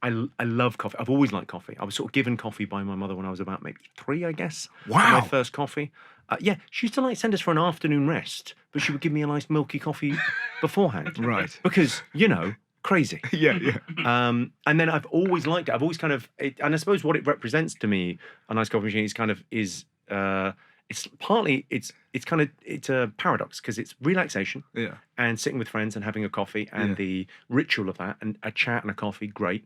I love coffee. I've always liked coffee. I was sort of given coffee by my mother when I was about maybe 3, I guess. Wow. My first coffee. Yeah, she used to like send us for an afternoon rest, but she would give me a nice milky coffee beforehand. Right. Because, crazy. Yeah, yeah. And then I've always liked it. I've always kind of, and I suppose what it represents to me, a nice coffee machine, it's a paradox because it's relaxation and sitting with friends and having a coffee and the ritual of that and a chat and a coffee, great.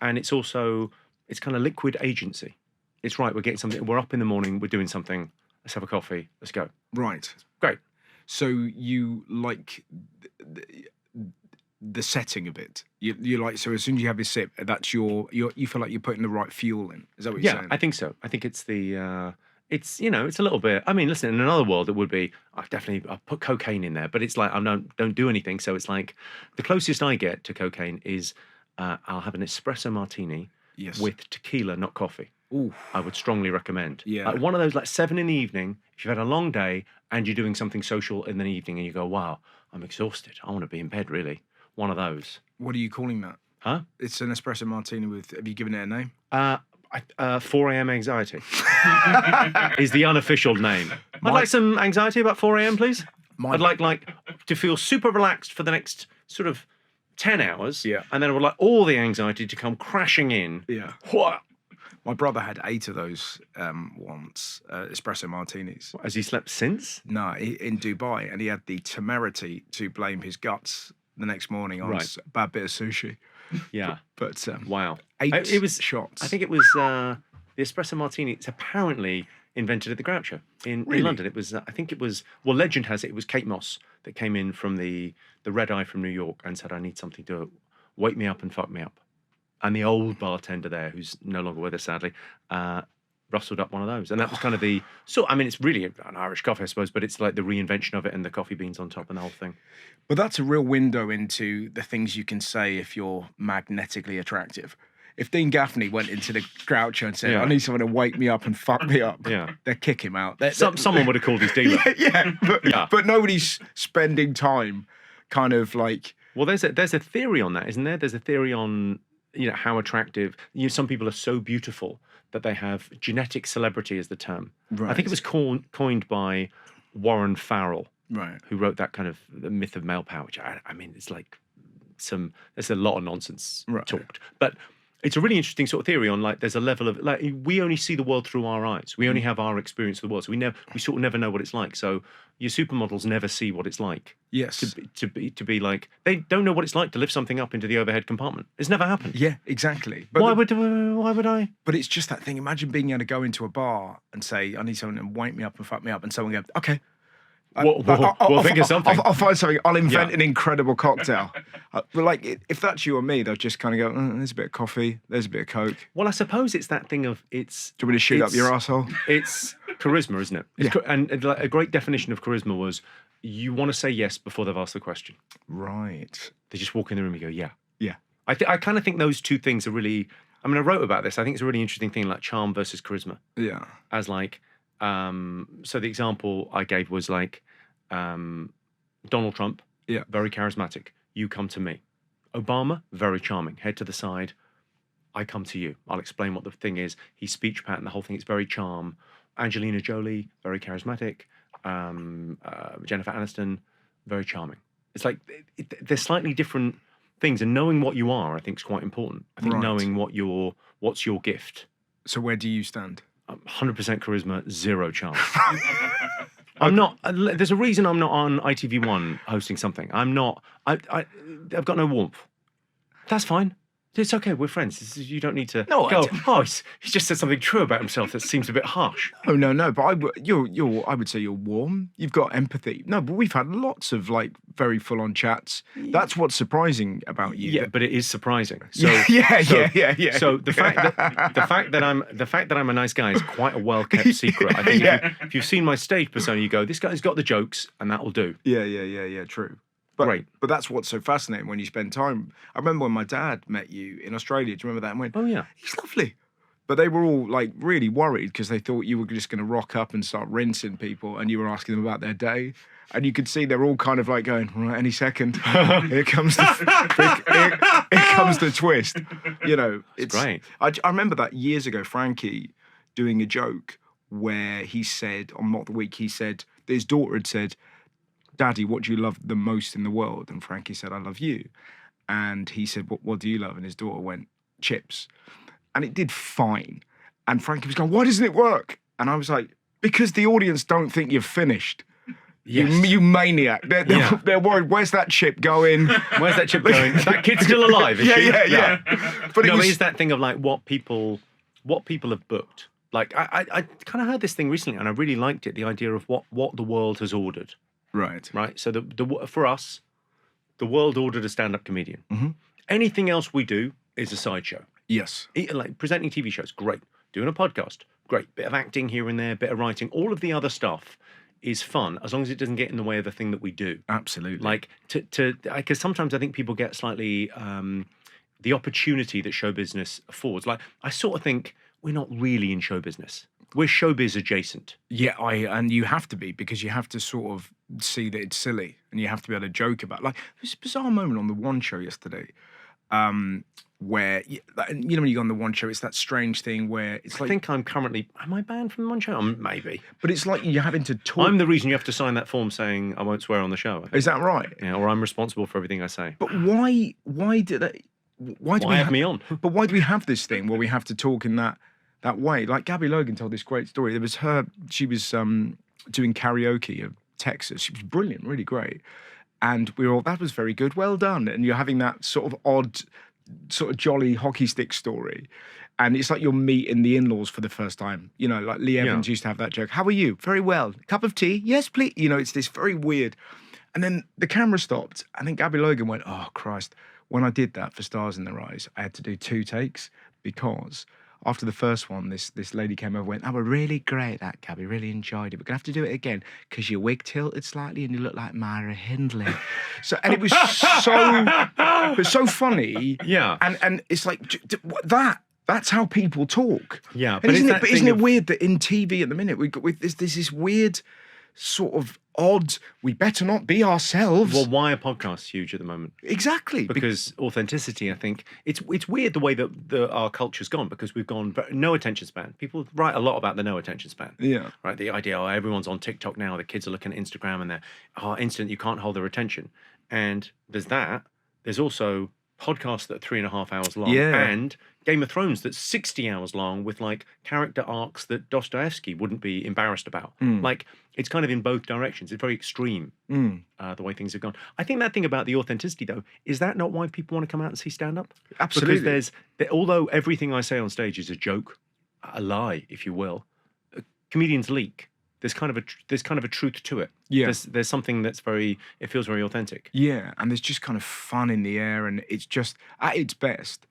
And it's kind of liquid agency. It's right, we're getting something, we're up in the morning, we're doing something, let's have a coffee, let's go. Right. Great. So you like the setting of it. You like, so as soon as you have your sip, that's you feel like you're putting the right fuel in. Is that what you're saying? Yeah, I think so. I think it's it's a little bit. I mean, listen, in another world, it would be. I'll put cocaine in there, but it's like I don't do anything. So it's like the closest I get to cocaine is I'll have an espresso martini with tequila, not coffee. Ooh. I would strongly recommend. Yeah. Like one of those, like 7 in the evening. If you've had a long day and you're doing something social in the evening, and you go, "Wow, I'm exhausted. I want to be in bed." Really, one of those. What are you calling that? Huh? It's an espresso martini with. Have you given it a name? 4 a.m. anxiety is the unofficial name. I'd like some anxiety about 4 a.m., please. I'd like to feel super relaxed for the next sort of 10 hours. Yeah. And then I would like all the anxiety to come crashing in. Yeah. What? My brother had 8 of those once, espresso martinis. Has he slept since? No, in Dubai, and he had the temerity to blame his guts the next morning on a bad bit of sushi. Yeah. But wow. 8 it was shots. I think it was the espresso martini. It's apparently invented at the Groucho in London. It was, I think it was, well, legend has it was Kate Moss that came in from the Red Eye from New York and said, I need something to wake me up and fuck me up. And the old bartender there, who's no longer with us, sadly, rustled up one of those. And that was kind of it's really an Irish coffee, I suppose, but it's like the reinvention of it and the coffee beans on top and the whole thing. But that's a real window into the things you can say if you're magnetically attractive. If Dean Gaffney went into the Groucho and said, I need someone to wake me up and fuck me up, they'd kick him out. Someone would have called his dealer. But nobody's spending time kind of like... Well, there's a theory on that, isn't there? There's a theory on... how attractive. Some people are so beautiful that they have genetic celebrity is the term. Right. I think it was coined by Warren Farrell, right, who wrote that kind of the myth of male power, which I mean, it's like there's a lot of nonsense talked. But it's a really interesting sort of theory on like there's a level of like we only see the world through our eyes. We only have our experience of the world. So we sort of never know what it's like. So your supermodels never see what it's like. Yes. To be like they don't know what it's like to lift something up into the overhead compartment. It's never happened. Yeah, exactly. But why would I? But it's just that thing. Imagine being able to go into a bar and say, I need someone to wake me up and fuck me up, and someone go, okay. We'll think of something. I'll find something. I'll invent an incredible cocktail. But like, if that's you or me, they'll just kind of go, there's a bit of coffee, there's a bit of Coke. Well, I suppose it's that thing of it's... Do you want me to shoot up your arsehole? It's charisma, isn't it? And like, a great definition of charisma was you want to say yes before they've asked the question. Right. They just walk in the room and you go, yeah. Yeah. I kind of think those two things are really... I mean, I wrote about this. I think it's a really interesting thing, like charm versus charisma. Yeah. As like... so the example I gave was like Donald Trump, very charismatic. You come to me. Obama, very charming. Head to the side. I come to you. I'll explain what the thing is. He's speech pattern, the whole thing. It's very charm. Angelina Jolie, very charismatic. Jennifer Aniston, very charming. It's like they're slightly different things, and knowing what you are, I think, is quite important. I think knowing what's your gift. So where do you stand? 100% charisma, 0 charm. I'm not. There's a reason I'm not on ITV1 hosting something. I'm not. I've got no warmth. That's fine. It's okay. We're friends. You don't need to go. He's just said something true about himself that seems a bit harsh. Oh no. But I would say you're warm. You've got empathy. No, but we've had lots of like very full on chats. That's what's surprising about you. Yeah, but it is surprising. So, yeah. So the fact that I'm a nice guy is quite a well kept secret. I think if you've seen my stage persona, you go, this guy's got the jokes, and that will do. Yeah. True. But, Great. But that's what's so fascinating when you spend time. I remember when my dad met you in Australia. Do you remember that? And went, oh yeah, he's lovely. But they were all like really worried because they thought you were just going to rock up and start rinsing people, and you were asking them about their day. And you could see they're all kind of like going, right, any second, here comes the twist. You know, it's great. I remember that years ago, Frankie doing a joke where he said, on Mock the Week, he said, his daughter had said, Daddy, what do you love the most in the world? And Frankie said, I love you. And he said, what do you love? And his daughter went, chips. And it did fine. And Frankie was going, why doesn't it work? And I was like, because the audience don't think you've finished. Yes. You maniac. They're worried, where's that chip going? Where's that chip going? Is that kid still alive? Is she? Yeah. But it is that thing of like what people have booked. Like I kind of heard this thing recently and I really liked it, the idea of what the world has ordered. Right. So for us, the world ordered a stand-up comedian. Mm-hmm. Anything else we do is a sideshow. Yes. Like presenting TV shows, great. Doing a podcast, great. Bit of acting here and there, bit of writing. All of the other stuff is fun as long as it doesn't get in the way of the thing that we do. Absolutely. Like because sometimes I think people get slightly the opportunity that show business affords. Like I sort of think we're not really in show business. We're showbiz adjacent. Yeah, and you have to be, because you have to sort of see that it's silly and you have to be able to joke about. Like, there's a bizarre moment on the One Show yesterday where, you know, when you go on the One Show, it's that strange thing where it's like... I think am I banned from the One Show? Maybe. But it's like you're having to talk... I'm the reason you have to sign that form saying I won't swear on the show. Is that right? Yeah, or I'm responsible for everything I say. But why do they... Why do we have me on? But why do we have this thing where we have to talk in that way? Like Gabby Logan told this great story. There was she was doing karaoke of Texas. She was brilliant, really great. And we were all, that was very good, well done. And you're having that sort of odd, sort of jolly hockey stick story. And it's like you're meeting the in-laws for the first time. You know, like Lee Evans used to have that joke. How are you? Very well. Cup of tea? Yes, please. You know, it's this very weird. And then the camera stopped. And then Gabby Logan went, oh, Christ. When I did that for Stars in Their Eyes, I had to do 2 takes because after the first one, this lady came over and went, "Oh, we're really great, that, Gabby. Really enjoyed it. We're going to have to do it again because your wig tilted slightly and you look like Myra Hindley." And it was so funny. Yeah. And it's like, that's how people talk. Yeah. But isn't it weird that in TV at the minute, there's this weird sort of odd, we better not be ourselves. Well, why are podcasts huge at the moment? Exactly. Because authenticity, I think, it's weird the way that our culture's gone, because we've gone no attention span. People write a lot about the no attention span. Yeah. Right, the idea, everyone's on TikTok now, the kids are looking at Instagram and they're, instant, you can't hold their attention. And there's that. There's also podcasts that are 3.5 hours long. Yeah. And Game of Thrones that's 60 hours long with like character arcs that Dostoevsky wouldn't be embarrassed about. Like, it's kind of in both directions. It's very extreme, the way things have gone. I think that thing about the authenticity, though, is that not why people want to come out and see stand-up? Absolutely. Because although everything I say on stage is a joke, a lie, if you will, comedians leak. There's kind of a truth to it. Yeah. There's something that's it feels very authentic. Yeah, and there's just kind of fun in the air, and it's just, at its best,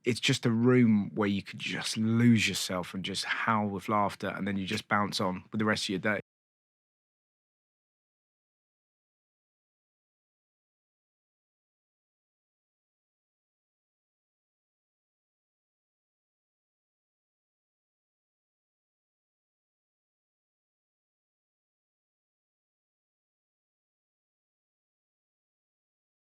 it's just a room where you could just lose yourself and just howl with laughter, and then you just bounce on with the rest of your day.